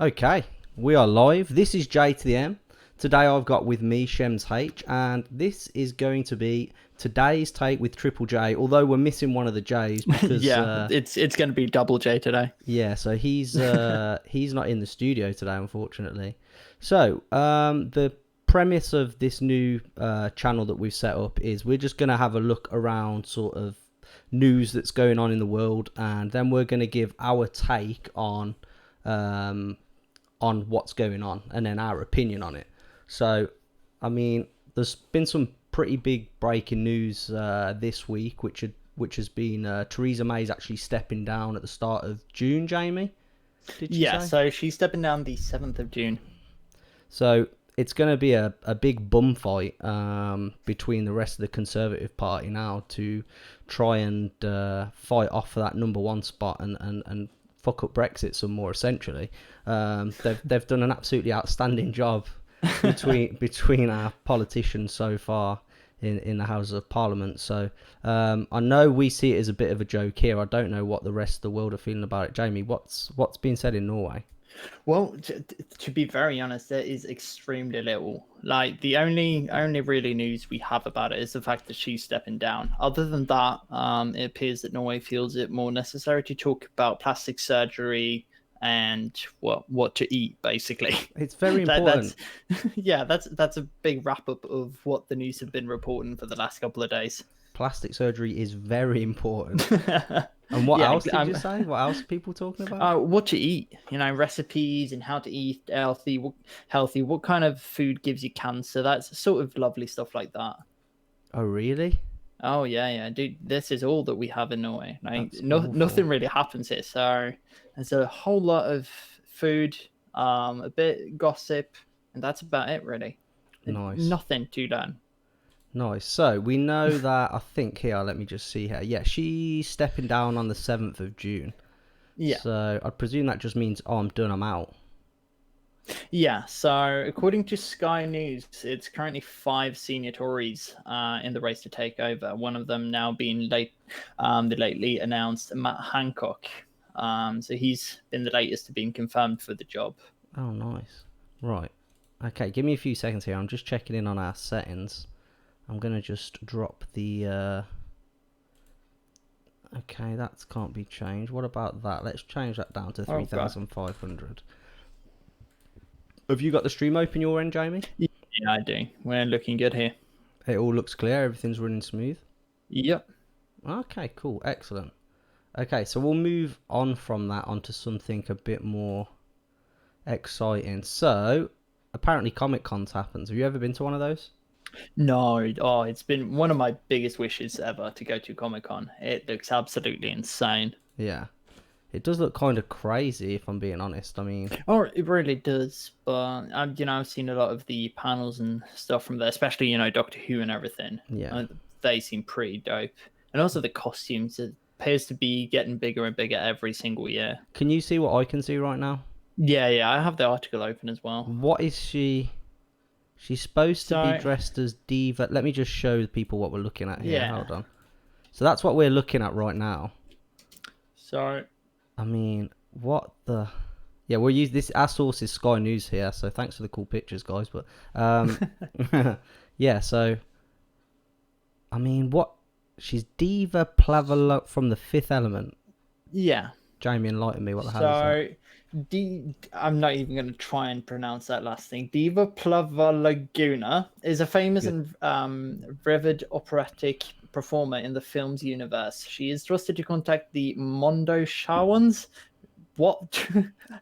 Okay, we are live. This is J to the M. Today I've got with me Shems H, and this is going to be today's take with Triple J. Although we're missing one of the J's because Yeah, it's going to be double J today. yeah, so he's not in the studio today, unfortunately. So the premise of this new channel that we've set up is we're just going to have a look around sort of news that's going on in the world, and then we're going to give our take on what's going on and then our opinion on it. So, I mean, there's been some pretty big breaking news this week, which has been Theresa May's actually stepping down at the start of June. Jamie, did you Yeah, say? so she's stepping down the 7th of June. So it's going to be a big bum fight between the rest of the Conservative Party now to try and fight off for that number one spot and fuck up Brexit some more. Essentially, they've done an absolutely outstanding job between our politicians so far in the Houses of Parliament. So I know we see it as a bit of a joke here. I don't know what the rest of the world are feeling about it. Jamie, what's been said in Norway? Well, to be very honest, there is extremely little. Like the only really news we have about it is the fact that she's stepping down. Other than that, it appears that Norway feels it more necessary to talk about plastic surgery and what to eat, basically. It's very That, important. that's a big wrap up of what the news have been reporting for the last couple of days. Plastic surgery is very important. And what else did you say? What else are people talking about? What to eat, recipes and how to eat healthy. What kind of food gives you cancer? That's sort of lovely stuff like that. Oh, really? Oh yeah, dude. This is all that we have in Norway. Like, That's nothing awful. really happens here. So there's a whole lot of food, a bit gossip, and that's about it, really. Nice. Nothing to learn. Nice. So we know that, I think here, let me just see here. Yeah, she's stepping down on the 7th of June. Yeah. So I presume that just means, oh, I'm done, I'm out. Yeah, so according to Sky News, it's currently five senior Tories in the race to take over. One of them now being the lately announced Matt Hancock. So he's been the latest to being confirmed for the job. Oh, nice. Right. Okay, give me a few seconds here. I'm just checking in on our settings. I'm going to just drop the... Okay, that can't be changed. What about that? Let's change that down to 3,500. Have you got the stream open your end, Jamie? Yeah, I do. We're looking good here. It all looks clear. Everything's running smooth. Yep. Okay, cool. Excellent. Okay, so we'll move on from that onto something a bit more exciting. So, apparently Comic Cons happens. Have you ever been to one of those? No, it's been one of my biggest wishes ever to go to Comic Con. It looks absolutely insane. Yeah. It does look kind of crazy, if I'm being honest. I mean... Oh, it really does. But, I've seen a lot of the panels and stuff from there, especially, Doctor Who and everything. Yeah. They seem pretty dope. And also the costumes. It appears to be getting bigger and bigger every single year. Can you see what I can see right now? Yeah, I have the article open as well. What is she... She's supposed to be dressed as Diva. Let me just show the people what we're looking at here. Yeah. Hold on. So that's what we're looking at right now. So... I mean, what the... Yeah, we'll use this. Our source is Sky News here, so thanks for the cool pictures, guys. But yeah, so I mean, what? She's Diva Plavala from The Fifth Element. Yeah. Jamie, enlighten me. What the hell is that? I'm not even going to try and pronounce that last thing. Diva Plavalaguna is a famous and revered operatic performer in the film's universe. She is trusted to contact the Mondo Shawans. What?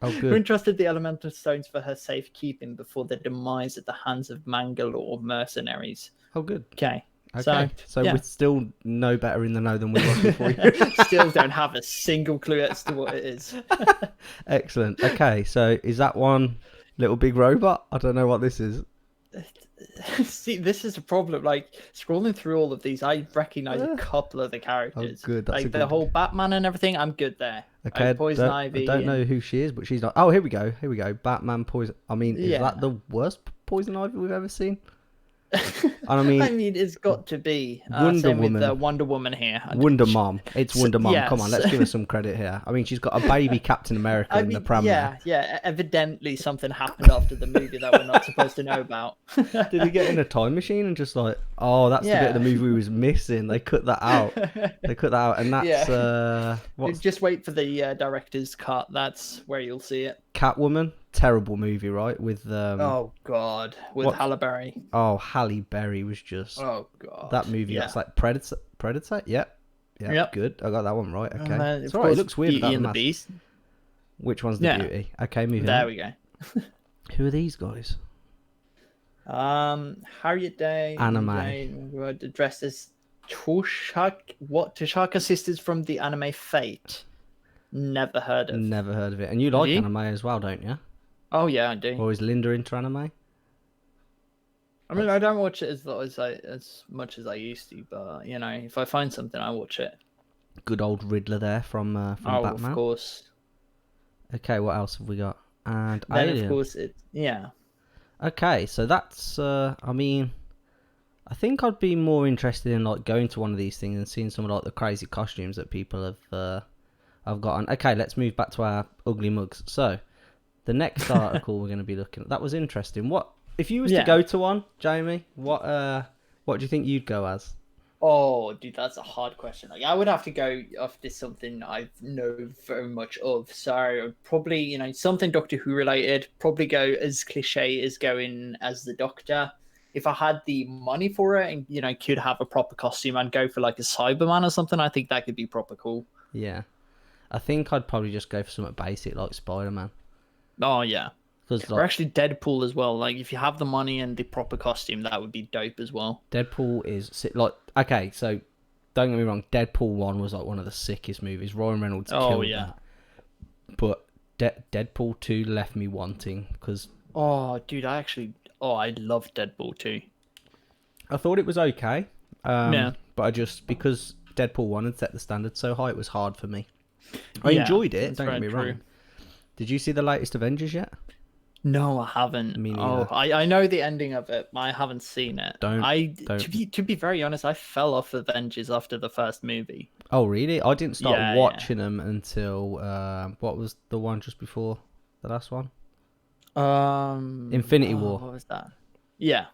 Oh, Who good. entrusted the elemental stones for her safekeeping before their demise at the hands of Mangalore mercenaries. Oh, good. Okay. So yeah. we're still no better in the know than we were before. Still don't have a single clue as to what it is. Excellent. Okay, so is that one little big robot? I don't know what this is. See, this is a problem. Like scrolling through all of these, I recognize a couple of the characters. Oh, good. That's like the whole Batman and everything. I'm good there. Okay, Poison Ivy. I don't know who she is, but she's not. Oh, here we go. Batman Poison. I mean, is that the worst Poison Ivy we've ever seen? And I mean, I mean, it's got to be. Wonder Same with Woman, Wonder Woman here. Wonder Mom. It's Wonder Mom. Come on, Yes. let's give her some credit here. I mean, she's got a baby Captain America I in the mean, pram there. yeah. Evidently, something happened after the movie that we're not supposed to know about. Did he get in a time machine and just like, oh, that's the bit of the movie we was missing. They cut that out. They cut that out, and that's Yeah. what's Just wait for the director's cut. That's where you'll see it. Catwoman. Terrible movie, right? With Oh God, with what- Halle Berry. oh, Halle Berry was just Oh God, that movie. Yeah. That's like Predator. Predator. Yep. Yeah. Yep. Good. I got that one right. Okay. Of It's alright. It course, looks weird Beauty without and the the mask. Beast. Which one's the Yeah. beauty? Okay, moving There on. we go. Who are these guys? Harriet Day. Anime. Dressed as Toshaka sisters from the anime Fate. Never heard of. Never heard of it. And you like you? anime as well, don't you? Oh yeah, I do. Or is Linda into anime? I mean, I don't watch it as much as I used to, but you know, if I find something, I watch it. Good old Riddler there from Oh, Batman. of course. Okay, what else have we got? And Then Alien. of course yeah. Okay, so that's I mean, I think I'd be more interested in like going to one of these things and seeing some of like the crazy costumes that people have gotten. Okay, let's move back to our ugly mugs. So the next article we're going to be looking at, that was interesting. What if you was to Yeah. go to one, Jamie? What do you think you'd go as? Oh, dude, that's a hard question. Like, I would have to go after something I know very much of. So probably, you know, something Doctor Who related. Probably go as cliche as going as the Doctor. If I had the money for it, and you know, could have a proper costume, I'd go for like a Cyberman or something. I think that could be proper cool. Yeah, I think I'd probably just go for something basic like Spider-Man. Oh yeah, Because or like actually Deadpool as well. Like if you have the money and the proper costume, that would be dope as well. Deadpool is like, okay, so don't get me wrong, Deadpool 1 was like one of the sickest movies. Ryan Reynolds killed yeah. that. But Deadpool 2 left me wanting because Oh, dude, I love Deadpool too. I thought it was okay. Yeah. But I just, because Deadpool 1 had set the standard so high, it was hard for me. I Yeah, enjoyed it, that's don't get very me wrong. true. Did you see the latest Avengers yet? No, I haven't. Me Oh, neither. I know the ending of it, but I haven't seen it. Don't- To be very honest, I fell off Avengers after the first movie. Oh, really? I didn't start Yeah, watching them until, what was the one just before the last one? Infinity War. What was that? Yeah.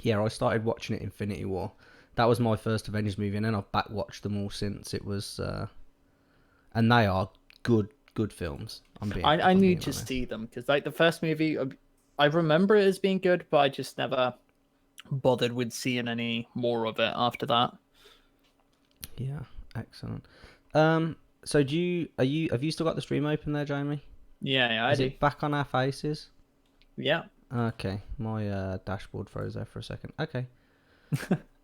Yeah, I started watching it Infinity War. That was my first Avengers movie, and then I've back watched them all since. It was, and they are good films. I I'm being need to honest. see them because like the first movie, I remember it as being good, but I just never bothered with seeing any more of it after that. Yeah, excellent. So have you still got the stream open there, Jamie? Yeah, I Is do. it back on our faces? Yeah. Okay, my dashboard froze there for a second. Okay.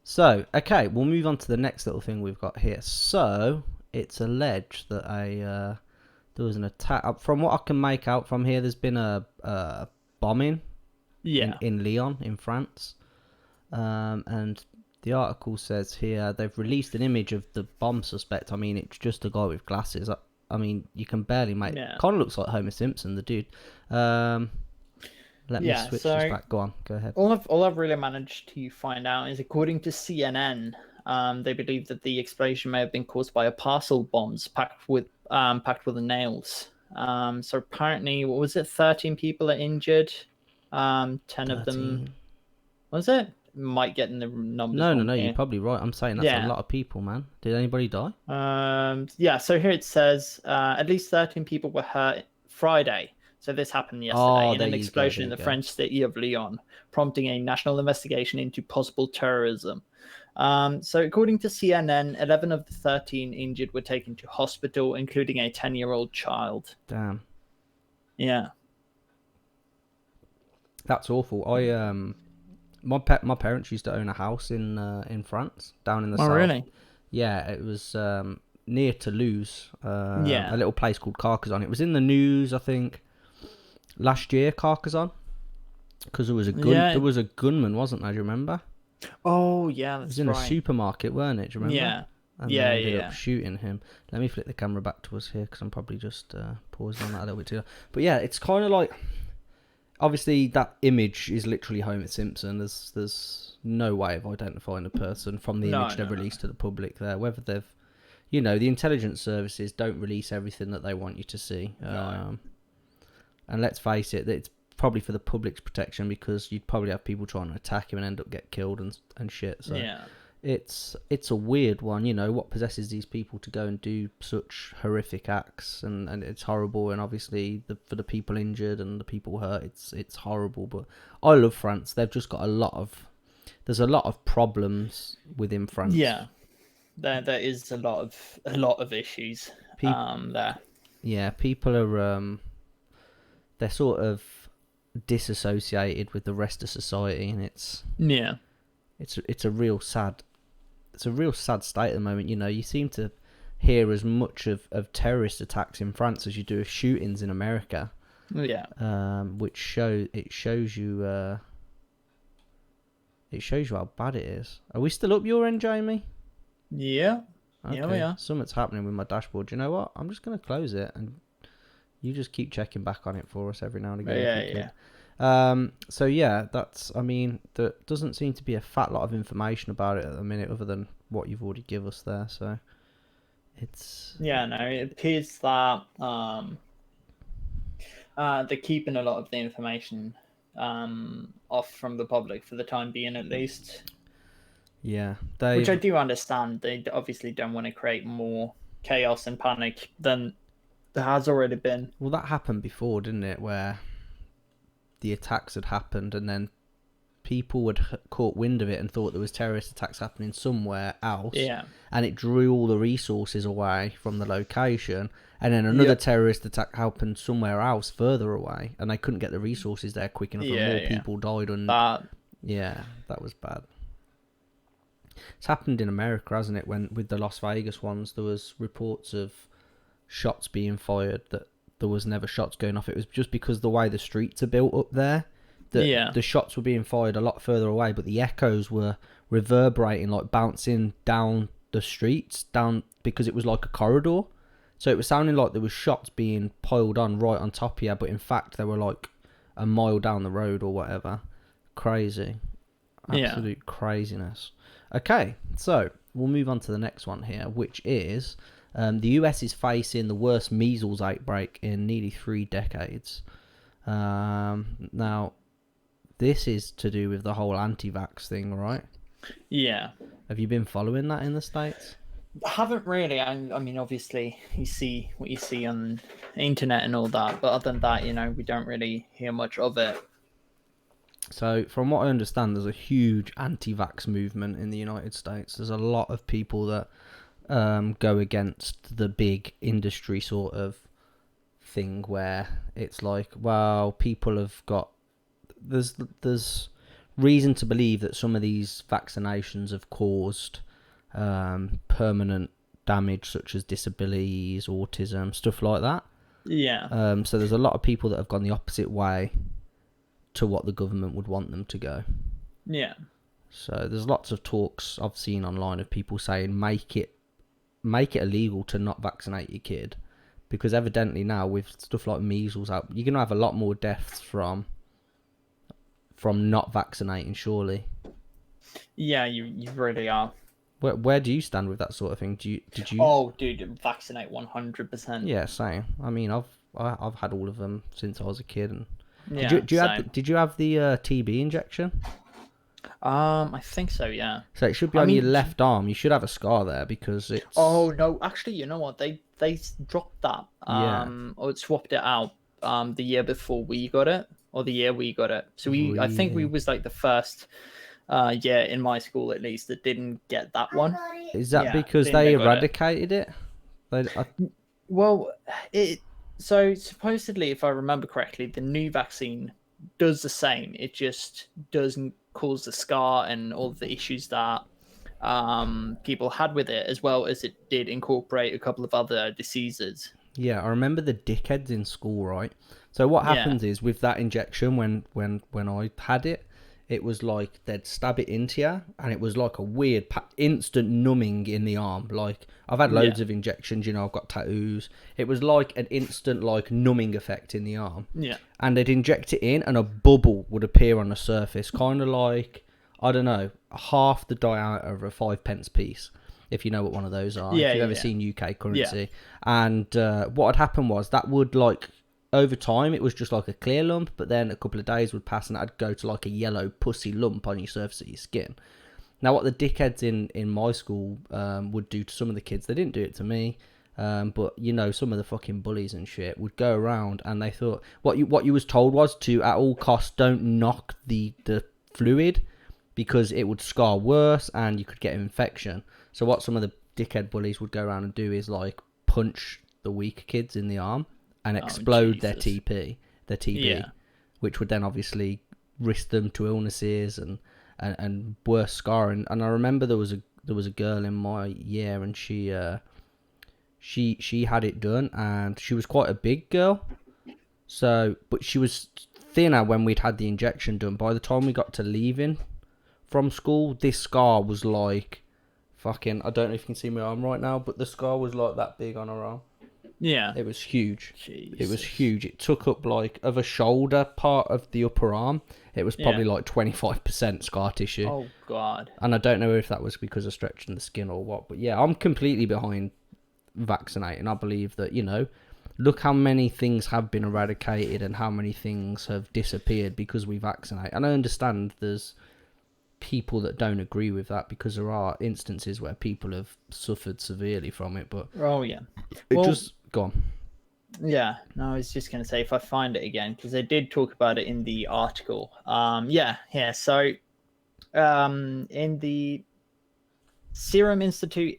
So, okay, we'll move on to the next little thing we've got here. So, it's alleged that there was an attack. From what I can make out from here, there's been a bombing Yeah. in Lyon, in France. And the article says here they've released an image of the bomb suspect. I mean, it's just a guy with glasses. I mean, you can barely make... Yeah. Kind of looks like Homer Simpson, the dude. Let me Yeah, switch so- this back. Go on, go ahead. All I've really managed to find out is, according to CNN, they believe that the explosion may have been caused by a parcel bombs packed with nails. So apparently, what was it? 13 people are injured. 10 of them 13. was it? Might get in the numbers. No, wrong you're here. probably right. I'm saying that's a Yeah. lot of people, man. Did anybody die? Yeah. So here it says at least 13 people were hurt Friday. So this happened yesterday in there an you go, explosion in there the you go. French city of Lyon, prompting a national investigation into possible terrorism. So according to CNN, 11 of the 13 injured were taken to hospital, including a 10-year-old child. Damn. Yeah. That's awful. My parents used to own a house in France, down in the Oh, south. really? Yeah, it was near Toulouse. Yeah. A little place called Carcassonne. It was in the news, I think, last year. Carcassonne, because there was a Yeah. there was a gunman, wasn't there? Do you remember? Oh, yeah, It was that's in a right. supermarket, weren't it? Do you remember? Yeah. And Yeah, they ended yeah. up shooting him. Let me flip the camera back to us here because I'm probably just pausing on that a little bit too long. But yeah, it's kind of like, obviously that image is literally Homer Simpson. There's no way of identifying a person from the No, image they've no, no. released to the public there. Whether they've, you know, the intelligence services don't release everything that they want you to see. No. And let's face it, it's probably for the public's protection, because you'd probably have people trying to attack him and end up get killed and shit. So Yeah. it's a weird one, you know, what possesses these people to go and do such horrific acts, and it's horrible, and obviously for the people injured and the people hurt, it's horrible. But I love France. They've just got there's a lot of problems within France. Yeah. There is a lot of issues there. Yeah, people are they're sort of disassociated with the rest of society, and it's a real sad state at the moment. You know, you seem to hear as much of terrorist attacks in France as you do of shootings in America. Yeah. Which shows you how bad it is. Are we still up your end, Jamie? Yeah. Okay. Yeah, we are. Something's happening with my dashboard. You know what? I'm just going to close it, and you just keep checking back on it for us every now and again. Yeah. So yeah, there doesn't seem to be a fat lot of information about it at the minute, other than what you've already give us there. So it's Yeah, no, it appears that they're keeping a lot of the information off from the public for the time being, at least. Yeah, which I do understand. They obviously don't want to create more chaos and panic than there has already been. Well, that happened before, didn't it? Where the attacks had happened, and then people had caught wind of it and thought there was terrorist attacks happening somewhere else. Yeah. And it drew all the resources away from the location. And then another terrorist attack happened somewhere else further away, and they couldn't get the resources there quick enough, and more people died. And yeah, that was bad. It's happened in America, hasn't it? When with the Las Vegas ones, there was reports of shots being fired that there was never shots going off. It was just because the way the streets are built up there, that the shots were being fired a lot further away, but the echoes were reverberating, like bouncing down the streets, because it was like a corridor. So it was sounding like there was shots being piled on right on top of you, but in fact they were like a mile down the road or whatever. Crazy. Absolute craziness. Okay, so we'll move on to the next one here, which is the US is facing the worst measles outbreak in nearly 3 decades. Now, this is to do with the whole anti-vax thing, right? Yeah. Have you been following that in the States? I haven't really. I mean, obviously, you see what you see on the internet and all that, but other than that, you know, we don't really hear much of it. So, from what I understand, there's a huge anti-vax movement in the United States. There's a lot of people that go against the big industry sort of thing, where it's like, well, people have got... There's reason to believe that some of these vaccinations have caused permanent damage, such as disabilities, autism, stuff like that. Yeah. So there's a lot of people that have gone the opposite way to what the government would want them to go. Yeah. So there's lots of talks I've seen online of people saying make it illegal to not vaccinate your kid, because evidently now with stuff like measles out, you're gonna have a lot more deaths from not vaccinating, surely. Yeah, you really are. Where do you stand with that sort of thing? Did you? Oh, dude, vaccinate 100%. Yeah, same. I mean, I've had all of them since I was a kid. And Yeah, did you have the TB injection? I think so, yeah. So it should be on your left arm. You should have a scar there because it's... Oh, no, actually, you know what? They dropped that. Or swapped it out the year before we got it, or the year we got it. So I think we was like the first year in my school, at least, that didn't get that one. Is that because they eradicated it? Well, so supposedly, if I remember correctly, the new vaccine does the same. It just doesn't cause the scar and all the issues that people had with it, as well as it did incorporate a couple of other diseases. Yeah, I remember the dickheads in school, right? So what happens is with that injection, when I had it, it was like they'd stab it into you, and it was like a weird instant numbing in the arm. Like, I've had loads of injections, you know, I've got tattoos. It was like an instant like numbing effect in the arm. Yeah. And they'd inject it in, and a bubble would appear on the surface, kind of like, I don't know, half the diameter of a 5-pence piece, if you know what one of those are. Yeah, if you've ever seen UK currency. And what had happened was that would, like, over time, it was just like a clear lump, but then a couple of days would pass and that'd go to like a yellow pussy lump on your surface of your skin. Now, what the dickheads in my school would do to some of the kids, they didn't do it to me, but, you know, some of the fucking bullies and shit would go around, and they thought, what you was told was to, at all costs, don't knock the fluid, because it would scar worse and you could get an infection. So what some of the dickhead bullies would go around and do is, like, punch the weaker kids in the arm and explode their TB, which would then obviously risk them to illnesses and worse scarring. And I remember there was a girl in my year, and she had it done, and she was quite a big girl. So, but she was thinner when we'd had the injection done. By the time we got to leaving from school, this scar was like fucking, I don't know if you can see my arm right now, but the scar was like that big on her arm. Yeah. It was huge. Jesus. It was huge. It took up like of a shoulder part of the upper arm. It was probably like 25% scar tissue. Oh God. And I don't know if that was because of stretching the skin or what, but yeah, I'm completely behind vaccinating. I believe that, you know, look how many things have been eradicated and how many things have disappeared because we vaccinate. And I understand there's people that don't agree with that, because there are instances where people have suffered severely from it, but oh yeah, just go on. Yeah, no, I was just going to say, if I find it again, because they did talk about it in the article. So in the Serum Institute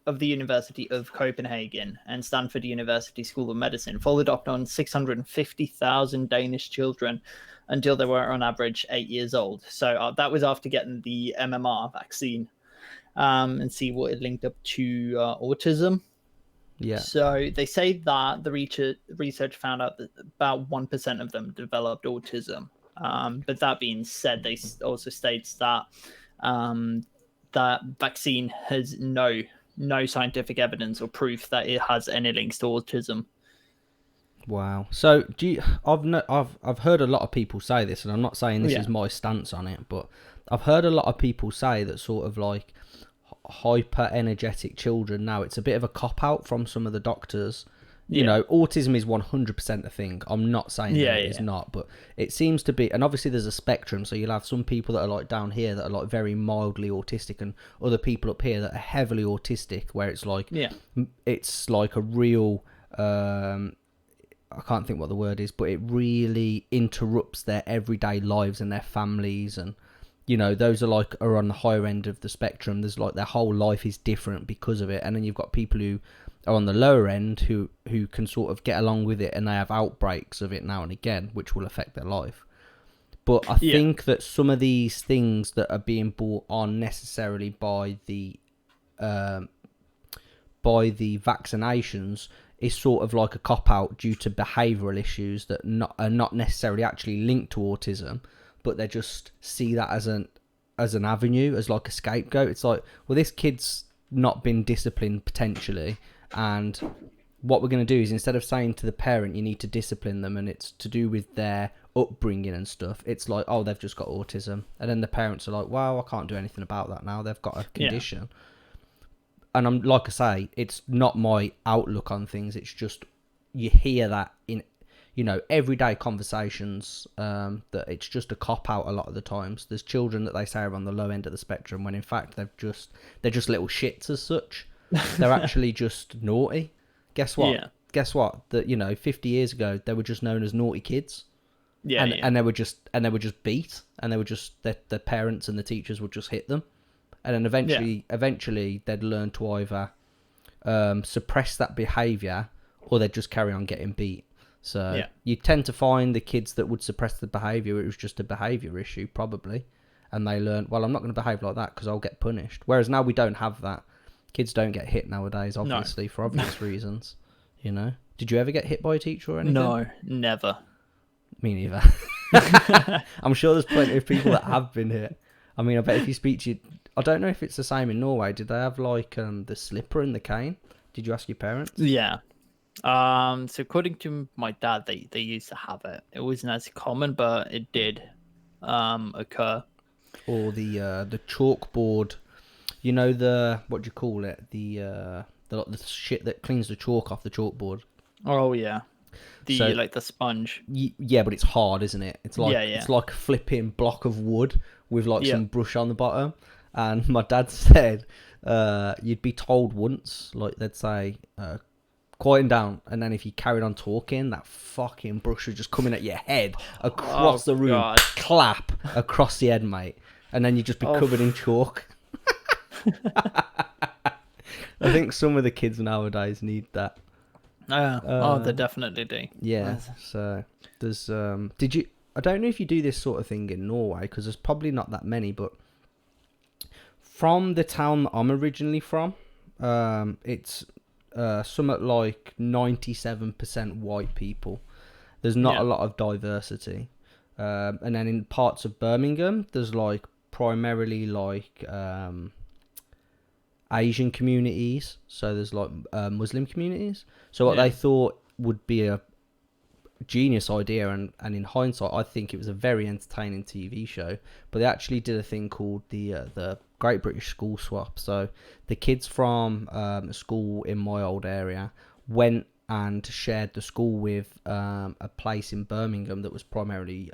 of the University of Copenhagen and Stanford University School of Medicine followed up on 650,000 Danish children until they were on average 8 years old. So that was after getting the MMR vaccine, and see what it linked up to autism. Yeah. So they say that the research found out that about 1% of them developed autism. But that being said, they also states that that vaccine has no scientific evidence or proof that it has any links to autism. Wow. So I've heard a lot of people say this, and I'm not saying this is my stance on it, but I've heard a lot of people say that sort of like hyper energetic children now, it's a bit of a cop out from some of the doctors. You know, autism is 100% a thing. I'm not saying that it is not, but it seems to be. And obviously there's a spectrum, so you'll have some people that are like down here that are like very mildly autistic, and other people up here that are heavily autistic, where it's like it's like a real I can't think what the word is, but it really interrupts their everyday lives and their families. And you know, those are on the higher end of the spectrum. There's like their whole life is different because of it. And then you've got people who are on the lower end who can sort of get along with it, and they have outbreaks of it now and again, which will affect their life. But I think that some of these things that are being brought on necessarily by the vaccinations is sort of like a cop out due to behavioural issues that are not necessarily actually linked to autism, but they just see that as an avenue, as like a scapegoat. It's like, well, this kid's not been disciplined potentially, and what we're going to do is, instead of saying to the parent you need to discipline them and it's to do with their upbringing and stuff, it's like, oh, they've just got autism, and then the parents are like, wow, I can't do anything about that now, they've got a condition. And I'm like I say, it's not my outlook on things, it's just you hear that in, you know, everyday conversations, that it's just a cop out a lot of the times. There's children that they say are on the low end of the spectrum, when in fact they're just little shits as such. They're actually just naughty. Guess what? That, you know, 50 years ago they were just known as naughty kids. And they were just beat, and they were just the parents and the teachers would just hit them, and then eventually they'd learn to either suppress that behaviour, or they'd just carry on getting beat. So you tend to find the kids that would suppress the behaviour, it was just a behaviour issue probably, and they learned, well, I'm not going to behave like that because I'll get punished. Whereas now we don't have that. Kids don't get hit nowadays, obviously, for obvious reasons. You know, did you ever get hit by a teacher or anything? No, never. Me neither. I'm sure there's plenty of people that have been hit. I mean, I bet if you speak to, I don't know if it's the same in Norway. Did they have like the slipper and the cane? Did you ask your parents? Yeah. So according to my dad, they used to have it. It wasn't as common, but it did occur. Or the chalkboard? You know the, what do you call it? The shit that cleans the chalk off the chalkboard. Oh yeah, the So like the sponge. yeah, but it's hard, isn't it? It's like Yeah, yeah. it's like a flipping block of wood with like Yeah. some brush on the bottom. And my dad said you'd be told once, like they'd say, quieten down, and then if you carried on talking, that fucking brush would just come in at your head across Oh, the room, God. clap across the head, mate, and then you'd just be Oh. covered in chalk. I think some of the kids nowadays need that. They definitely do. Yeah, so there's did you, I don't know if you do this sort of thing in Norway, because there's probably not that many, but from the town that I'm originally from, it's somewhat like 97% white people. There's not Yeah. a lot of diversity. And then in parts of Birmingham, there's like primarily like Asian communities. So there's like Muslim communities. So what Yeah. they thought would be a genius idea, and in hindsight, I think it was a very entertaining TV show. But they actually did a thing called the Great British School Swap. So the kids from a school in my old area went and shared the school with a place in Birmingham that was primarily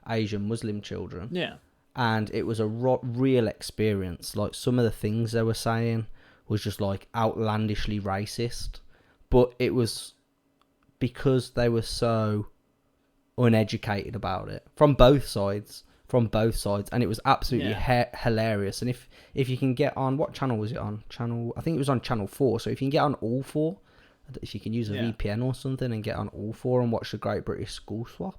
Asian Muslim children. Yeah. And it was a real experience. Like, some of the things they were saying was just like outlandishly racist, but it was because they were so uneducated about it from both sides, and it was absolutely hilarious. And if you can get on, what channel was it on? I think it was on channel 4. So if you can get on all 4, if you can use a VPN or something and get on all 4 and watch the Great British School Swap,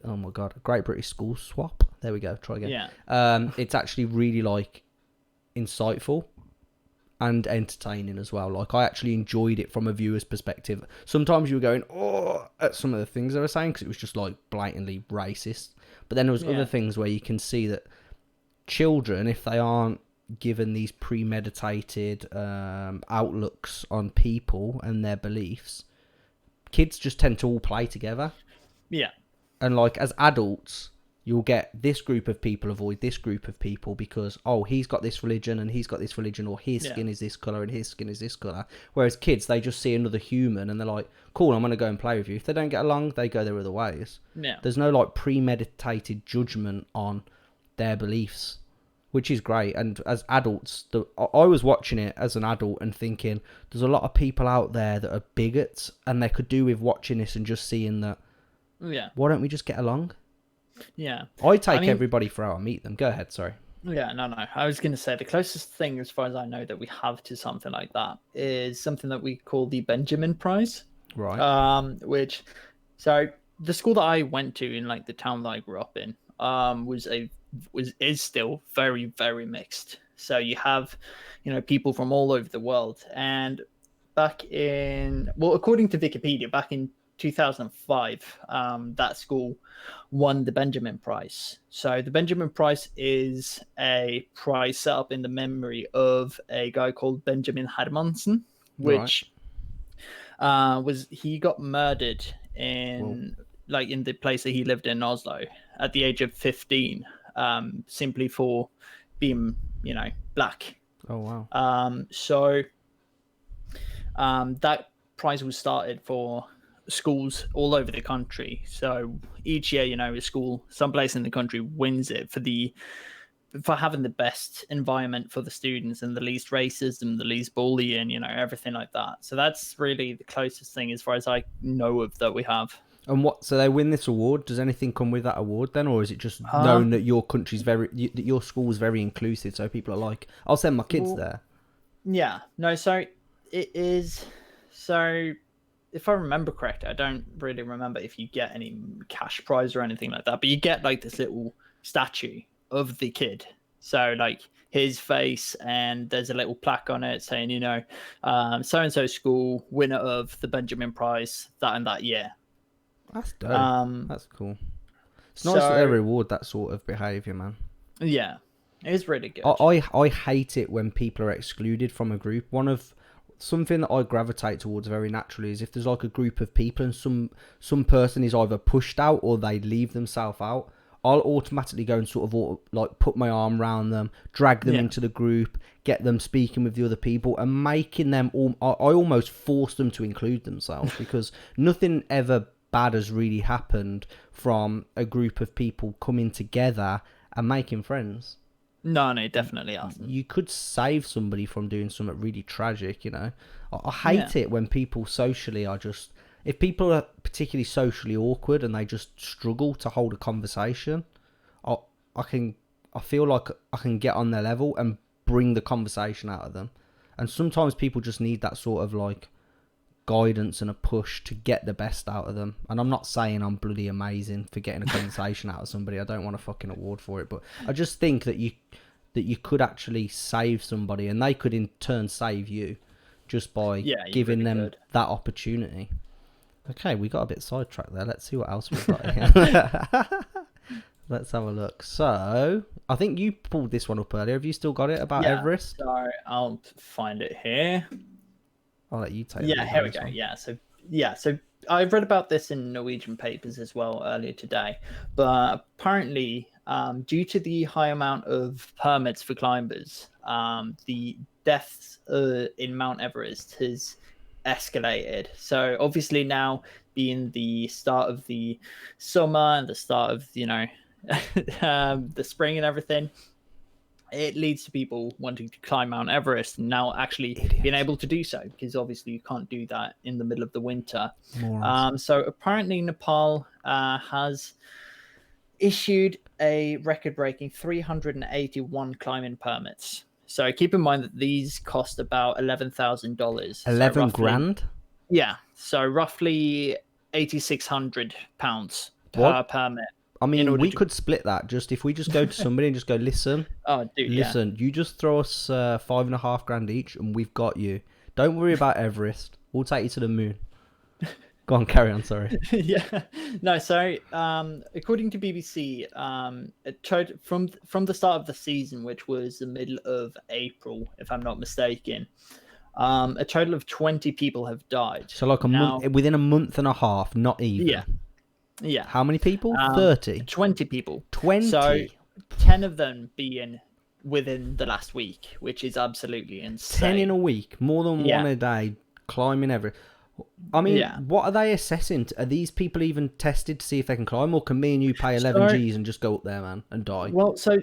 oh my god, Great British School Swap. There we go. Try again. Yeah. It's actually really like insightful and entertaining as well. Like, I actually enjoyed it from a viewer's perspective. Sometimes you were going, oh, at some of the things they were saying, because it was just like blatantly racist. But then there was other things where you can see that children, if they aren't given these premeditated outlooks on people and their beliefs, kids just tend to all play together. Yeah. And like, as adults, you'll get this group of people avoid this group of people because, oh, he's got this religion and he's got this religion, or his skin is this colour and his skin is this colour. Whereas kids, they just see another human and they're like, cool, I'm going to go and play with you. If they don't get along, they go their other ways. Yeah. There's no like premeditated judgment on their beliefs, which is great. And as adults, I was watching it as an adult and thinking, there's a lot of people out there that are bigots, and they could do with watching this and just seeing that, why don't we just get along? Yeah. I take everybody for how I meet them. Go ahead, sorry. Yeah, no. I was going to say the closest thing, as far as I know, that we have to something like that is something that we call the Benjamin Prize. Right. So the school that I went to in like the town that I grew up in is still very, very mixed. So you have, people from all over the world. And according to Wikipedia, back in 2005, that school won the Benjamin Prize. So the Benjamin Prize is a prize set up in the memory of a guy called Benjamin Hermansen, which he got murdered in the place that he lived in Oslo at the age of 15, simply for being, black. Oh wow. So that prize was started for schools all over the country. So each year, a school someplace in the country wins it for having the best environment for the students and the least racism, the least bullying, everything like that. So that's really the closest thing, as far as I know of, that we have. And so they win this award. Does anything come with that award then, or is it just known that your country's that your school's very inclusive, so people are like, I'll send my kids there? Yeah, no. So it is. So if I remember correctly, I don't really remember if you get any cash prize or anything like that, but you get like this little statue of the kid. So like his face, and there's a little plaque on it saying, so-and-so school, winner of the Benjamin Prize that and that year. That's dope. That's cool. It's nice that they So reward that sort of behaviour, man. yeah, it is really good. I hate it when people are excluded from a group. Something that I gravitate towards very naturally is if there's like a group of people and some person is either pushed out or they leave themselves out. I'll automatically go and sort of like put my arm around them, drag them Yeah. into the group, get them speaking with the other people, and making them all. I almost force them to include themselves because nothing ever bad has really happened from a group of people coming together and making friends. No, definitely hasn't. You could save somebody from doing something really tragic, you know. I Yeah. hate it when people socially are just, if people are particularly socially awkward and they just struggle to hold a conversation, I I feel like I can get on their level and bring the conversation out of them. And sometimes people just need that sort of like guidance and a push to get the best out of them. And I'm not saying I'm bloody amazing for getting a conversation out of somebody. I don't want a fucking award for it, but I just think that you could actually save somebody and they could in turn save you just by giving really them could. that opportunity. Okay, we got a bit sidetracked there. Let's see what else we've got here. Let's have a look. So, I think you pulled this one up earlier. Have you still got it about Everest? So I'll find it here. I'll let you take it. Yeah, here we go. So I've read about this in Norwegian papers as well earlier today, but apparently, due to the high amount of permits for climbers, the deaths in Mount Everest has escalated. So obviously now being the start of the summer and the start of the spring and everything, it leads to people wanting to climb Mount Everest and now actually being able to do so, because obviously you can't do that in the middle of the winter. So apparently Nepal has issued a record-breaking 381 climbing permits. So keep in mind that these cost about $11,000. 11 grand? Yeah, so roughly £8,600 per permit. I mean, we could split that. If we just go to somebody and just go, listen, you just throw us $5.5 grand each, and we've got you. Don't worry about Everest. We'll take you to the moon. Go on, carry on. Sorry. No. So, according to BBC, from the start of the season, which was the middle of April, if I'm not mistaken, a total of 20 people have died. So, like within a month and a half, not even. Yeah. How many people? 30? 20 people. 20? So 10 of them being within the last week, which is absolutely insane. 10 in a week, more than one a day, climbing Everest. I mean, what are they assessing? Are these people even tested to see if they can climb, or can me and you pay 11 G's and just go up there, man, and die? Well, so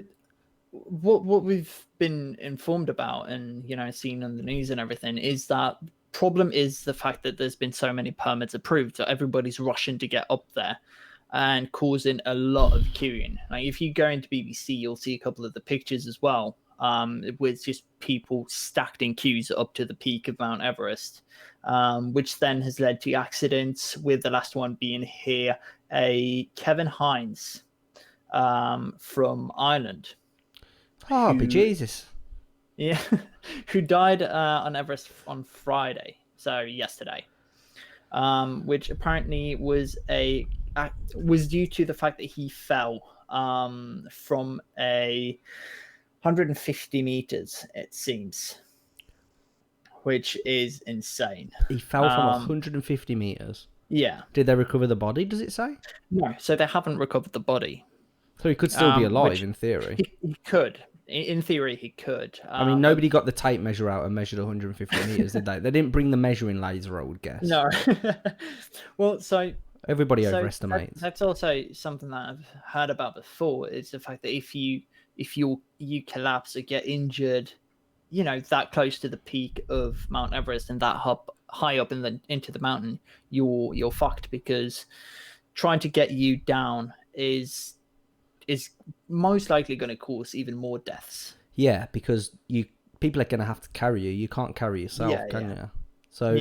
what we've been informed about and, seen on the news and everything is that problem is the fact that there's been so many permits approved, so everybody's rushing to get up there and causing a lot of queuing. Like if you go into BBC, you'll see a couple of the pictures as well, with just people stacked in queues up to the peak of Mount Everest, which then has led to accidents, with the last one being here a Kevin Hines from Ireland. Oh, Jesus. Yeah, who died on Everest on Friday, so yesterday, which apparently was due to the fact that he fell from 150 meters, it seems, which is insane. He fell from 150 meters. Yeah. Did they recover the body? Does it say? No, so they haven't recovered the body. So he could still be alive in theory. He could. In theory, he could. I mean, nobody got the tape measure out and measured 150 meters, did they? They didn't bring the measuring laser, I would guess. No. Well, so everybody overestimates. That's also something that I've heard about before. Is the fact that if you collapse or get injured, that close to the peak of Mount Everest and that high up into the mountain, you're fucked, because trying to get you down is most likely going to cause even more deaths. Yeah, because people are going to have to carry you. You can't carry yourself, can you? So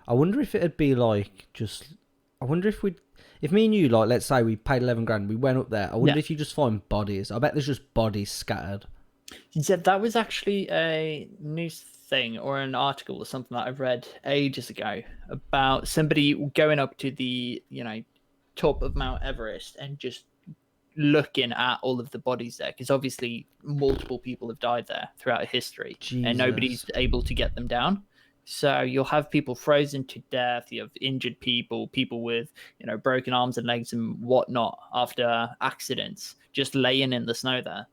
I wonder if it'd be like I wonder if me and you, like, let's say we paid 11 grand, we went up there. I wonder if you just find bodies. I bet there's just bodies scattered. Yeah, that was actually a news thing or an article or something that I read ages ago about somebody going up to the top of Mount Everest and just looking at all of the bodies there, because obviously multiple people have died there throughout history, and nobody's Jesus. able to get them down. So you'll have people frozen to death. You have injured people, people with broken arms and legs and whatnot after accidents, just laying in the snow there.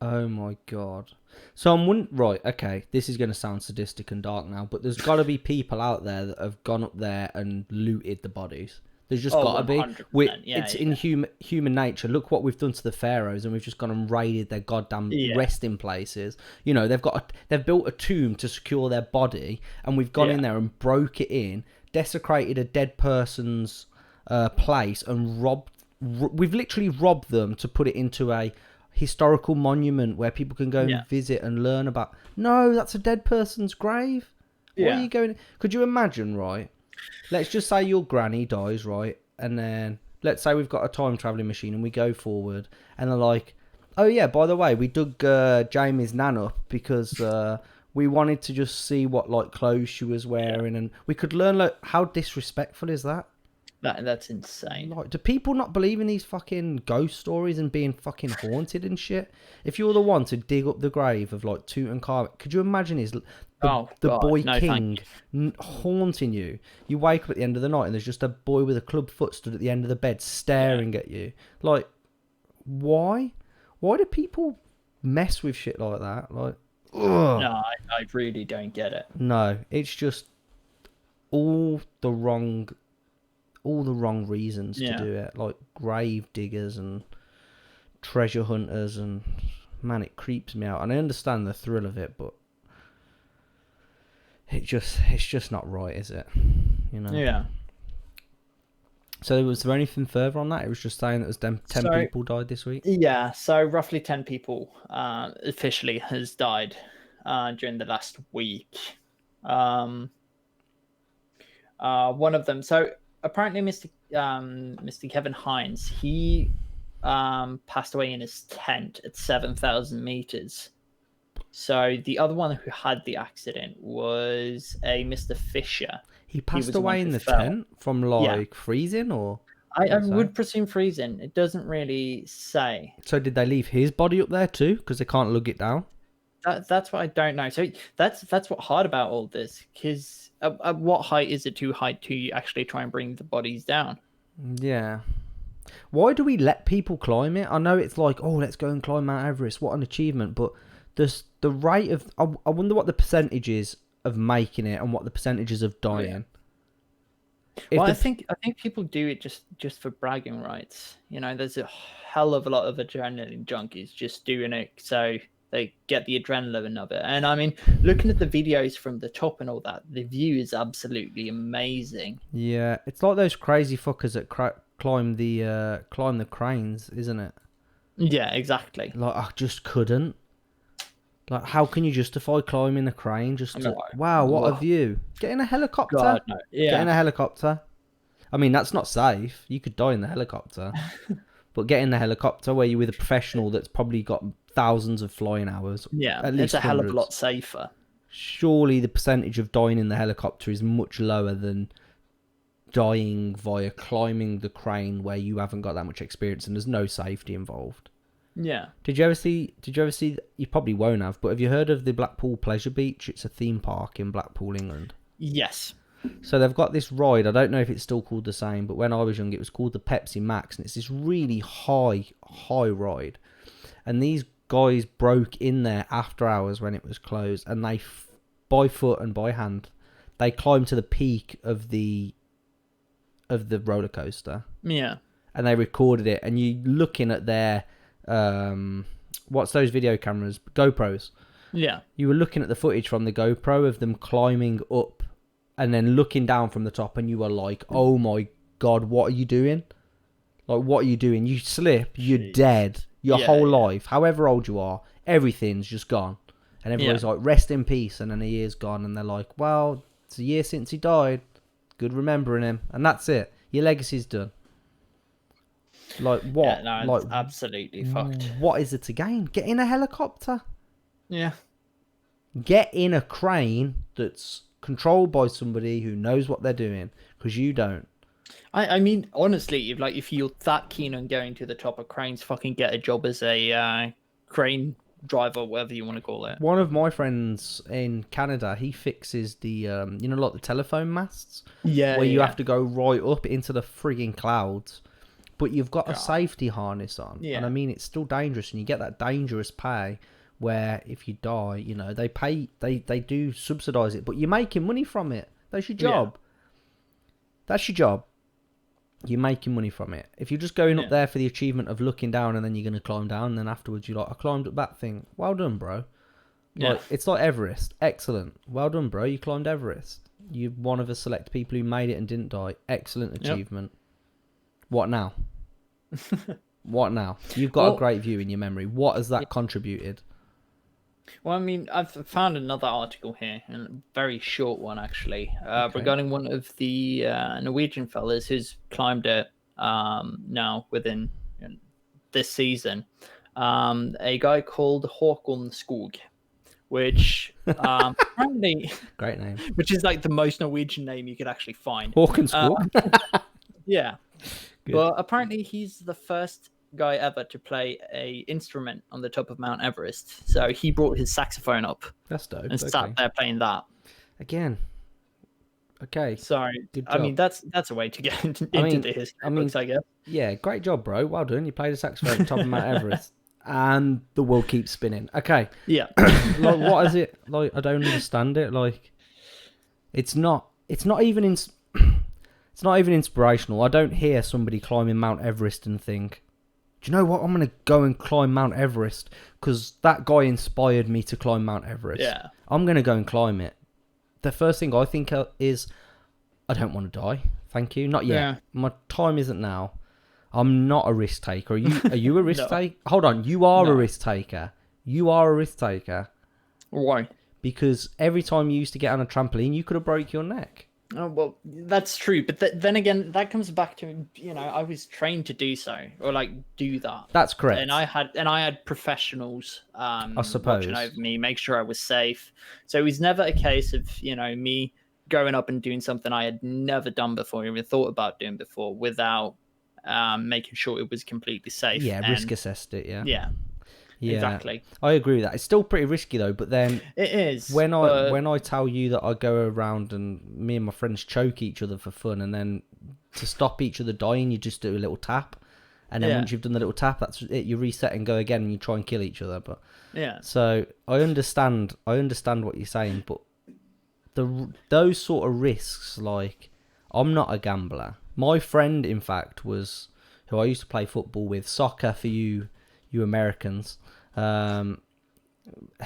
Oh my god. So I'm wondering, right, okay, this is going to sound sadistic and dark now, but there's got to be people out there that have gone up there and looted the bodies. There's just got to be. 100%. Yeah, It's in human nature. Look what we've done to the pharaohs, and we've just gone and raided their goddamn resting places. They've built a tomb to secure their body, and we've gone in there and broke it in, desecrated a dead person's place, and we've literally robbed them to put it into a historical monument where people can go and visit and learn about. No, that's a dead person's grave. What are you going? Could you imagine, right? Let's just say your granny dies, right? And then let's say we've got a time traveling machine and we go forward, and they're like, "Oh yeah, by the way, we dug Jamie's nan up because we wanted to just see what like clothes she was wearing, and we could learn." Like, how disrespectful is that? That's insane. Like, do people not believe in these fucking ghost stories and being fucking haunted and shit? If you're the one to dig up the grave of like Tutankhamun, could you imagine the boy king haunting you? You wake up at the end of the night and there's just a boy with a club foot stood at the end of the bed staring at you. Like, why? Why do people mess with shit like that? Like, ugh. No, I really don't get it. No, it's just all the wrong reasons to do it, like grave diggers and treasure hunters, and man, it creeps me out. And I understand the thrill of it, but it's just not right, is it? Yeah. So was there anything further on that? It was just saying that was 10 people died this week. Yeah, so roughly 10 people officially has died during the last week. One of them, so apparently Mr. Kevin Hines, he passed away in his tent at 7,000 meters. So the other one who had the accident was a Mr. Fisher. He passed away in the tent from freezing, or I would presume freezing. It doesn't really say. So did they leave his body up there too, because they can't lug it down? That's what I don't know. So that's what's hard about all this, because at what height is it too high to actually try and bring the bodies down? Yeah. Why do we let people climb it? I know it's like, oh, let's go and climb Mount Everest. What an achievement. But the rate of... I wonder what the percentage is of making it and what the percentage is of dying. Well, I think people do it just for bragging rights. There's a hell of a lot of adrenaline junkies just doing it so they get the adrenaline of it. And I mean, looking at the videos from the top and all that, the view is absolutely amazing. Yeah, it's like those crazy fuckers that climb the cranes, isn't it? Yeah, exactly. Like, I just couldn't. Like, how can you justify climbing a crane? Wow, what a view. Get in a helicopter. God, no. Yeah. Get in a helicopter. I mean, that's not safe. You could die in the helicopter. But get in the helicopter where you're with a professional that's probably got thousands of flying hours. Yeah, at least it's a hell of a hundreds. lot safer. Surely the percentage of dying in the helicopter is much lower than dying via climbing the crane where you haven't got that much experience and there's no safety involved. Yeah. Did you ever see? You probably won't have, but have you heard of the Blackpool Pleasure Beach? It's a theme park in Blackpool, England. Yes. So they've got this ride. I don't know if it's still called the same, but when I was young, it was called the Pepsi Max, and it's this really high ride. And these guys broke in there after hours when it was closed, and they, by foot and by hand, they climbed to the peak of the roller coaster. Yeah. And they recorded it, and you looking at their what's those video cameras? GoPros. Yeah. You were looking at the footage from the GoPro of them climbing up and then looking down from the top, and you were like, oh my God, what are you doing? Like, what are you doing? You slip, you're dead. Your whole life, however old you are, everything's just gone. And everybody's like, rest in peace. And then a year's gone, and they're like, well, it's a year since he died. Good remembering him. And that's it. Your legacy's done. Like, what? Yeah, no, like, it's absolutely fucked. What is it to gain? Get in a helicopter. Yeah. Get in a crane that's controlled by somebody who knows what they're doing, because you don't. I mean, honestly, if you're that keen on going to the top of cranes, fucking get a job as a crane driver, whatever you want to call it. One of my friends in Canada, he fixes the like the telephone masts Yeah, where you yeah, have to go right up into the frigging clouds, but you've got a God. safety harness on, and Yeah. I mean it's still dangerous, and you get that dangerous pay where if you die, they do subsidize it, but you're making money from it. That's your job. That's your job. You're making money from it. If you're just going up there for the achievement of looking down and then you're going to climb down, and then afterwards you're like, I climbed up that thing. Well done, bro. Like, it's like Everest. Excellent. Well done, bro. You climbed Everest. You're one of the select people who made it and didn't die. Excellent achievement. What now? What now? You've got a great view in your memory. What has that contributed? Well, I mean, I've found another article here, and a very short one actually, regarding one of the Norwegian fellas who's climbed it now within this season. A guy called Håkon Skog, which apparently, Great name. which is like the most Norwegian name you could actually find. Hawkins Skog? Yeah, Good. but apparently he's the first guy ever to play a instrument on the top of Mount Everest. So he brought his saxophone up That's dope. and sat there playing that. Again. Okay. Sorry, Good I mean job. that's a way to get into mean- the history books, I guess. Yeah, great job, bro. Well done. You played a saxophone at the top of Mount Everest. And the world keeps spinning. Okay. Yeah, Like, what is it? Like, I don't understand it. Like, it's not even it's not even inspirational. I don't hear somebody climbing Mount Everest and think, do you know what? I'm going to go and climb Mount Everest because that guy inspired me to climb Mount Everest. yeah, I'm going to go and climb it. The first thing I think is, I don't want to die. Thank you. Not yet. Yeah. My time isn't now. I'm not a risk taker. Are you? Are you a risk No. taker? Hold on. You are No. a risk taker. You are a risk taker why? because every time you used to get on a trampoline, you could have broke your neck. Oh, well, that's true, but then again, that comes back to I was trained to do so or like do that. That's correct. And I had professionals suppose. watching over me, make sure I was safe. So it was never a case of me going up and doing something I had never done before, even thought about doing before, without making sure it was completely safe. Yeah, and, risk assessed it. Yeah. yeah, exactly. I agree with that. It's still pretty risky though. But then It is when I tell you that I go around and me and my friends choke each other for fun, and then to stop each other dying, you just do a little tap, and then once you've done the little tap, that's it. You reset and go again, and you try and kill each other. But yeah, so I understand what you're saying, but those sort of risks, like, I'm not a gambler. My friend, in fact, was who I used to play football with, soccer for you Americans.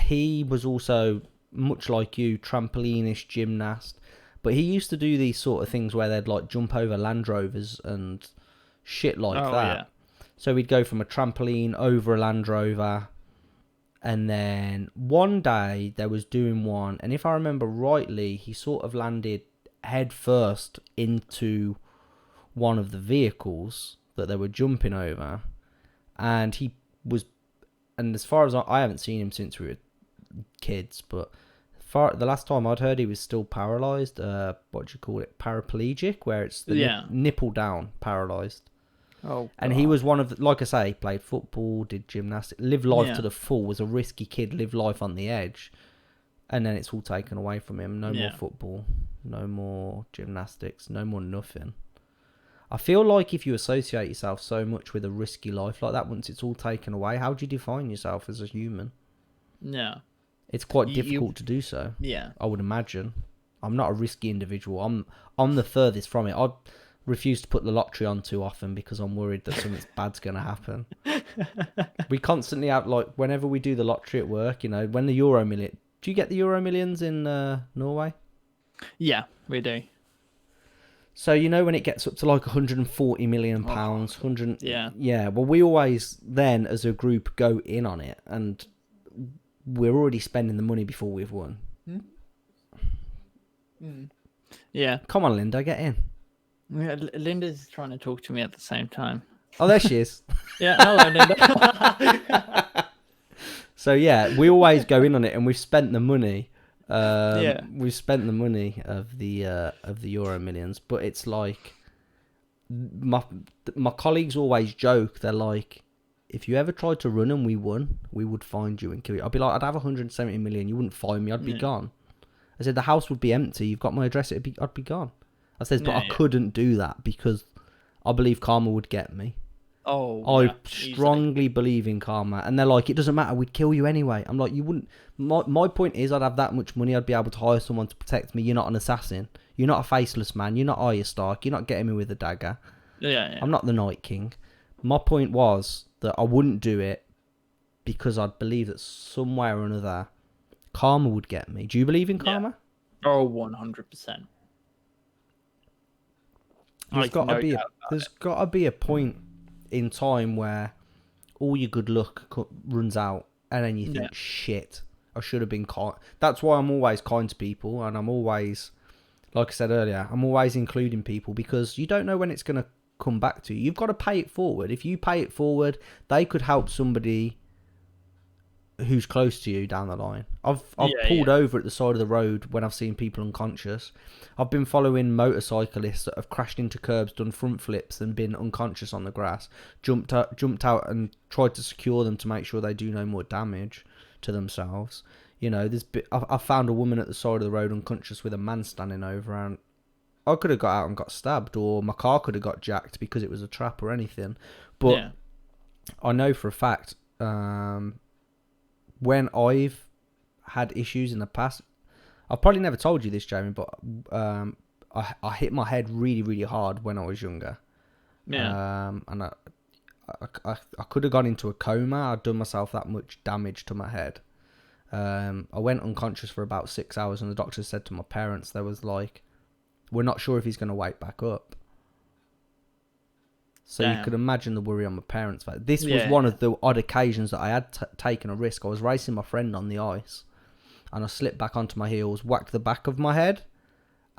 He was also, much like you, trampolinist, gymnast, but he used to do these sort of things where they'd like jump over Land Rovers and shit like that. Yeah. So we'd go from a trampoline over a Land Rover, and then one day there was doing one, and if I remember rightly, he sort of landed head first into one of the vehicles that they were jumping over, and as far as I haven't seen him since we were kids, but the last time I'd heard, he was still paralysed. What do you call it? Paraplegic, where it's the nipple down, paralysed. Oh, and he was one of the, like I say, played football, did gymnastics, lived life to the full, was a risky kid, lived life on the edge, and then it's all taken away from him. No more football, no more gymnastics, no more nothing. I feel like if you associate yourself so much with a risky life like that, once it's all taken away, how do you define yourself as a human? Yeah. It's quite difficult to do so. Yeah. I would imagine. I'm not a risky individual. I'm the furthest from it. I refuse to put the lottery on too often because I'm worried that something bad's going to happen. We constantly have, like, whenever we do the lottery at work, when the Euro Million... Do you get the Euro Millions in Norway? Yeah, we do. So, when it gets up to like 140 million pounds, 100... Yeah. Well, we always then, as a group, go in on it, and we're already spending the money before we've won. Yeah. Come on, Linda, get in. Yeah, Linda's trying to talk to me at the same time. Oh, there she is. Yeah, hello, Linda. So, yeah, we always go in on it, and we've spent the money. We've spent the money of the Euro Millions, but it's like, my my colleagues always joke. They're like, if you ever tried to run and we won, we would find you and kill you. I'd be like, I'd have 170 million. You wouldn't find me. I'd be Yeah. gone. I said the house would be empty. You've got my address. I'd be gone. I said, but Yeah, I yeah. couldn't do that because I believe karma would get me. Oh, I yeah, easily. strongly believe in karma, and they're like, it doesn't matter. We'd kill you anyway. I'm like, you wouldn't. My point is, I'd have that much money. I'd be able to hire someone to protect me. You're not an assassin. You're not a faceless man. You're not Arya Stark. You're not getting me with a dagger. Yeah, yeah. I'm not the Night King. My point was that I wouldn't do it because I'd believe that some way or another, karma would get me. Do you believe in karma? Oh, 100%. There's got to no be doubt about there's got to be a point in time where all your good luck runs out, and then you think, Yeah. shit, I should have been kind. That's why I'm always kind to people, and I'm always, like I said earlier, I'm always including people because you don't know when it's going to come back to you. You've got to pay it forward. If you pay it forward, they could help somebody who's close to you down the line. I've Yeah, pulled over at the side of the road when I've seen people unconscious. I've been following motorcyclists that have crashed into curbs, done front flips, and been unconscious on the grass. Jumped out and tried to secure them to make sure they do no more damage to themselves. You know, I found a woman at the side of the road unconscious with a man standing over, and I could have got out and got stabbed, or my car could have got jacked because it was a trap or anything. But yeah. I know for a fact, when I've had issues in the past, I've probably never told you this, Jamie, but I hit my head really, really hard when I was younger. Yeah. And I could have gone into a coma. I'd done myself that much damage to my head. I went unconscious for about 6 hours, and the doctor said to my parents, there was like, we're not sure if he's going to wake back up. So you could imagine the worry on my parents' face. This was one of the odd occasions that I had taken a risk. I was racing my friend on the ice, and I slipped back onto my heels, whacked the back of my head.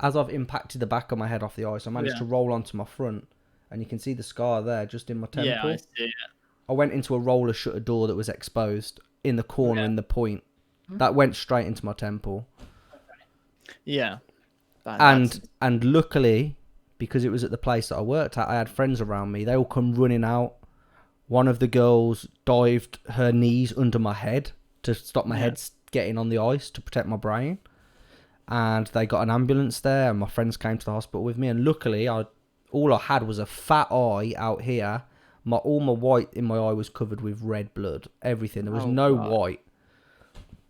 As I've impacted the back of my head off the ice, I managed to roll onto my front, and you can see the scar there just in my temple. Yeah, I see it. I went into a roller shutter door that was exposed in the corner in the point. That went straight into my temple. Yeah. And luckily, because it was at the place that I worked at, I had friends around me. They all come running out. One of the girls dived her knees under my head to stop my head getting on the ice to protect my brain. And they got an ambulance there, and my friends came to the hospital with me. And luckily, all I had was a fat eye out here. All my white in my eye was covered with red blood. Everything. There was no white.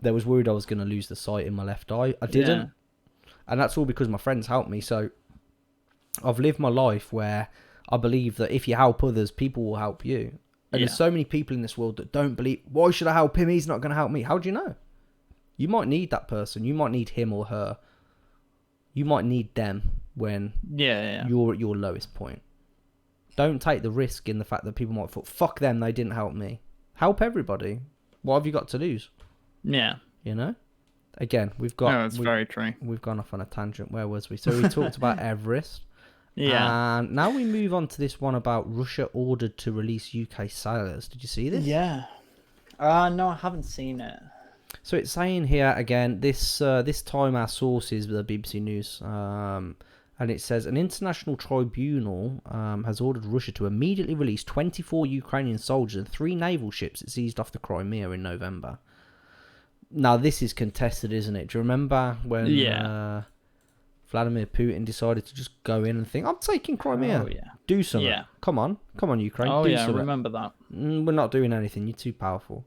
They was worried I was going to lose the sight in my left eye. I didn't. Yeah. And that's all because my friends helped me. So I've lived my life where I believe that if you help others, people will help you. And there's so many people in this world that don't believe, why should I help him? He's not going to help me. How do you know? You might need that person. You might need him or her. You might need them when you're at your lowest point. Don't take the risk in the fact that people might thought, fuck them, they didn't help me. Help everybody. What have you got to lose? Yeah. You know? Again, we've got... No, that's very true. We've gone off on a tangent. Where was we? So we talked about Everest. Yeah. And now we move on to this one about Russia ordered to release UK sailors. Did you see this? Yeah. No, I haven't seen it. So it's saying here again, this time our sources the BBC News, and it says an international tribunal has ordered Russia to immediately release 24 Ukrainian soldiers and 3 naval ships it seized off the Crimea in November. Now this is contested, isn't it? Do you remember when Vladimir Putin decided to just go in and think, I'm taking Crimea. Oh, yeah. Do something. Yeah. Come on, Ukraine. Oh, do yeah, something. I remember that. We're not doing anything. You're too powerful.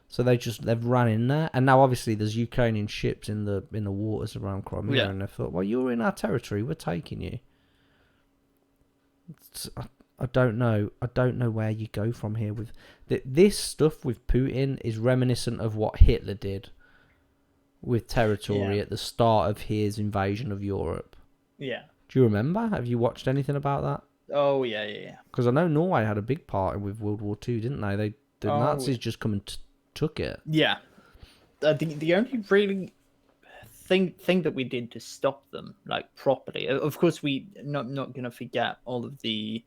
So they've ran in there, and now obviously there's Ukrainian ships in the waters around Crimea, and they thought, well, you're in our territory. We're taking you. I don't know. I don't know where you go from here with this stuff with Putin is reminiscent of what Hitler did with territory at the start of his invasion of Europe. Yeah. Do you remember? Have you watched anything about that? Oh, yeah. Because I know Norway had a big part with World War II, didn't they? The Nazis just come and took it. Yeah. The only really thing that we did to stop them, like, properly, of course, we not going to forget all of the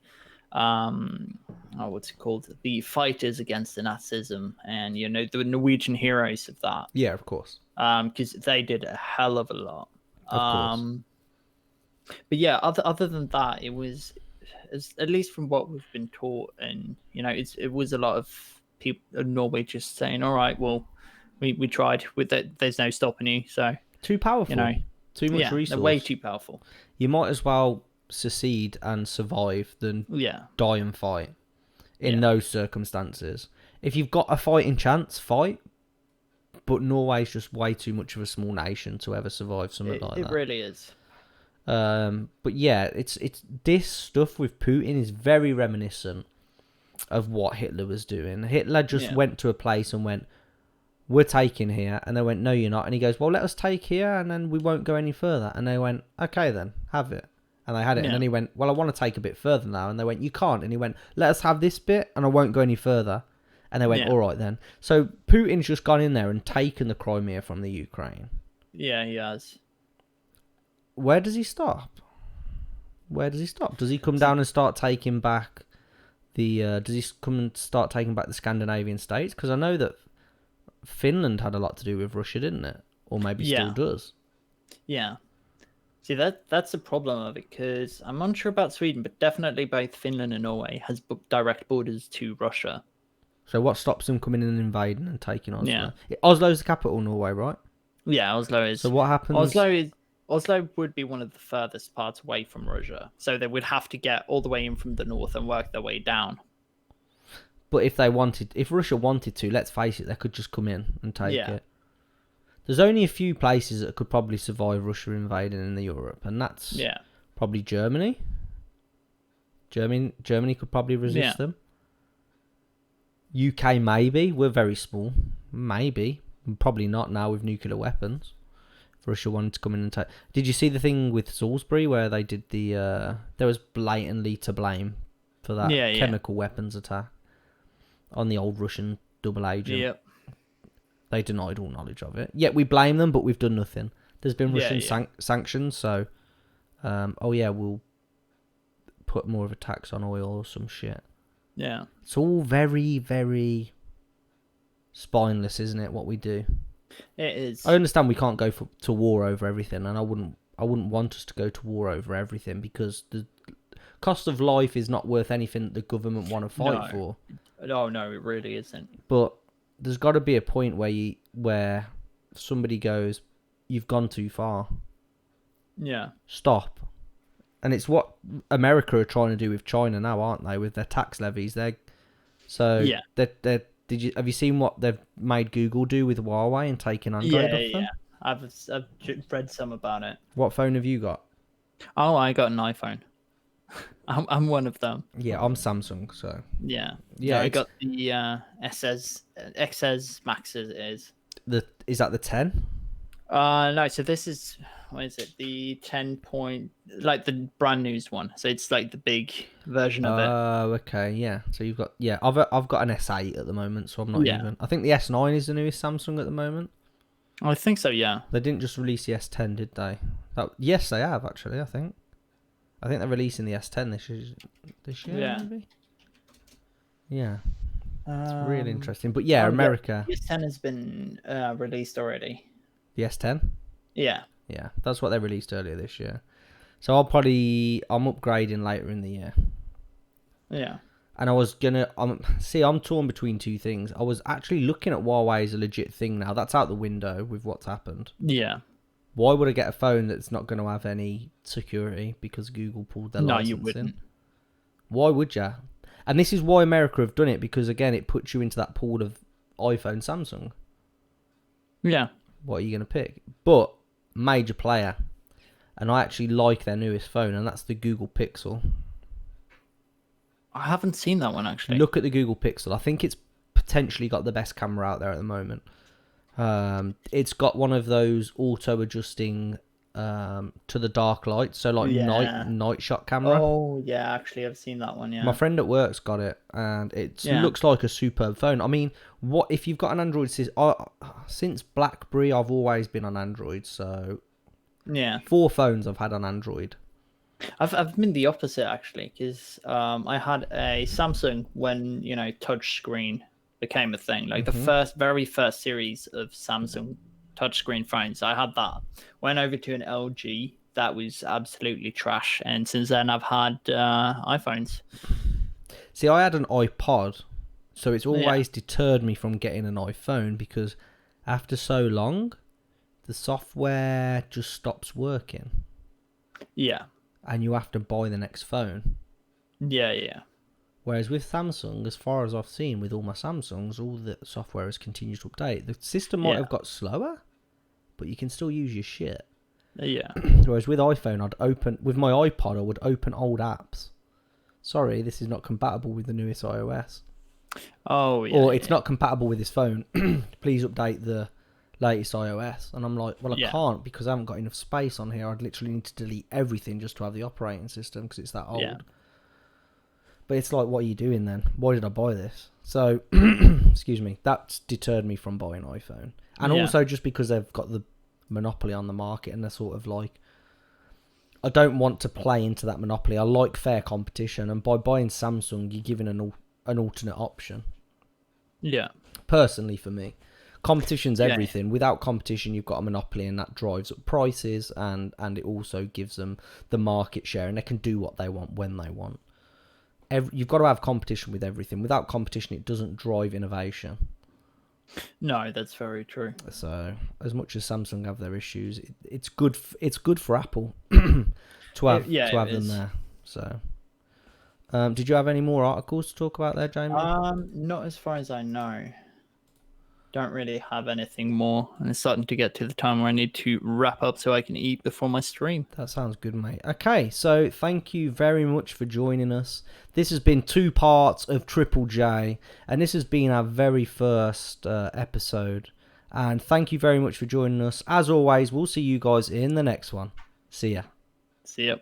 what's it called, the fighters against the Nazism, and the Norwegian heroes of that. Yeah, of course. Because they did a hell of a lot. Of course. But yeah, other than that, it was at least from what we've been taught, and it was a lot of people in Norway just saying, all right, well, we tried with that, there's no stopping you. So Too powerful. Too much yeah, resource. they're way too powerful. You might as well secede and survive than die and fight in those circumstances. If you've got a fighting chance, fight. But Norway's just way too much of a small nation to ever survive something like that. It really is. But yeah, it's this stuff with Putin is very reminiscent of what Hitler was doing. Hitler just went to a place and went, "We're taking here," and they went, "No, you're not." And he goes, "Well, let us take here, and then we won't go any further." And they went, "Okay, then have it." And they had it, and then he went, "Well, I want to take a bit further now." And they went, "You can't." And he went, "Let us have this bit, and I won't go any further." And they went, "All right then." So Putin's just gone in there and taken the Crimea from the Ukraine. Yeah, he has. Where does he stop? Does he come down and start taking back the? Does he come and start taking back the Scandinavian states? Because I know that Finland had a lot to do with Russia, didn't it? Or maybe still does. Yeah. See, that's the problem of it, because I'm unsure about Sweden, but definitely both Finland and Norway has direct borders to Russia. So what stops them coming in and invading and taking Oslo? Yeah. Oslo's the capital of Norway, right? Yeah, Oslo is. So what happens? Oslo would be one of the furthest parts away from Russia, so they would have to get all the way in from the north and work their way down. But if Russia wanted to, let's face it, they could just come in and take it. There's only a few places that could probably survive Russia invading in Europe, and that's probably Germany. Germany could probably resist them. UK maybe. We're very small. Maybe. Probably not now with nuclear weapons. If Russia wanted to come in and take... Did you see the thing with Salisbury where they did the... there was blatantly to blame for that chemical weapons attack on the old Russian double agent. Yep. They denied all knowledge of it. Yet we blame them, but we've done nothing. There's been Russian sanctions, so... we'll put more of a tax on oil or some shit. Yeah. It's all very, very spineless, isn't it, what we do? It is. I understand we can't go to war over everything, and I wouldn't want us to go to war over everything, because the cost of life is not worth anything that the government want to fight for. No, it really isn't. But there's got to be a point where somebody goes, "You've gone too far. Yeah. Stop." And it's what America are trying to do with China now, aren't they? With their tax levies, have you seen what they've made Google do with Huawei and taking Android off them? Yeah. I've read some about it. What phone have you got? Oh, I got an iPhone. I'm one of them. Yeah, I'm Samsung, so yeah. Yeah, I got the XS Max. It is. Is that the 10? No. So this is, what is it? The 10 point, like the brand new one. So it's like the big version of it. Oh, okay, yeah. So you've got I've got an S8 at the moment, so I'm not even. I think the S9 is the newest Samsung at the moment. I think so. Yeah. They didn't just release the S10, did they? Yes, they have actually. I think they're releasing the S10 this year. Maybe. Yeah. It's really interesting. But yeah, America. The S10 has been released already. The S10? Yeah. Yeah, that's what they released earlier this year. So I'm upgrading later in the year. Yeah. And I was I'm torn between two things. I was actually looking at Huawei as a legit thing now. That's out the window with what's happened. Yeah. Why would I get a phone that's not going to have any security because Google pulled their license in? No, you wouldn't. Why would you? And this is why America have done it, because again, it puts you into that pool of iPhone, Samsung. Yeah. What are you going to pick? But major player, and I actually like their newest phone, and that's the Google Pixel. I haven't seen that one actually. Look at the Google Pixel. I think it's potentially got the best camera out there at the moment. It's got one of those auto-adjusting to the dark light, so like night shot camera. Oh yeah, actually I've seen that one. Yeah, my friend at work's got it, and it looks like a superb phone. I mean, what if you've got an Android system? Since BlackBerry, I've always been on Android, so 4 phones I've had on Android. I've been the opposite actually, because I had a Samsung when touchscreen became a thing, like the very first series of Samsung touchscreen phones. I had that. Went over to an LG, that was absolutely trash. And since then, I've had iPhones. See, I had an iPod, so it's Yeah. always deterred me from getting an iPhone because after so long, the software just stops working Yeah. and you have to buy the next phone. Yeah. Whereas with Samsung, as far as I've seen with all my Samsungs, all the software has continued to update. The system might Yeah. have got slower, but you can still use your shit. Yeah. Whereas with iPhone, with my iPod, I would open old apps. Sorry, this is not compatible with the newest iOS. Oh, yeah. Or it's not compatible with this phone. Please update the latest iOS. And I'm like, well, I Yeah. can't because I haven't got enough space on here. I'd literally need to delete everything just to have the operating system because it's that old. Yeah. But it's like, what are you doing then? Why did I buy this? So, excuse me, that's deterred me from buying an iPhone. And Yeah. also just because they've got the monopoly on the market and they're sort of like, I don't want to play into that monopoly. I like fair competition. And by buying Samsung, you're giving an alternate option. Yeah. Personally, for me, competition's Yeah. everything. Without competition, you've got a monopoly and that drives up prices and it also gives them the market share and they can do what they want when they want. You've got to have competition with everything. Without competition, it doesn't drive innovation. No, that's very true. So, as much as Samsung have their issues, it's good. It's good for Apple to have It them is. there. So, did you have any more articles to talk about there, Jamie? Not as far as I know. Don't really have anything more, and it's starting to get to the time where I need to wrap up so I can eat before my stream. That sounds good, mate. Okay, so thank you very much for joining us. This has been 2 parts of Triple J, and this has been our very first episode. And thank you very much for joining us. As always, we'll see you guys in the next one. See ya. See ya.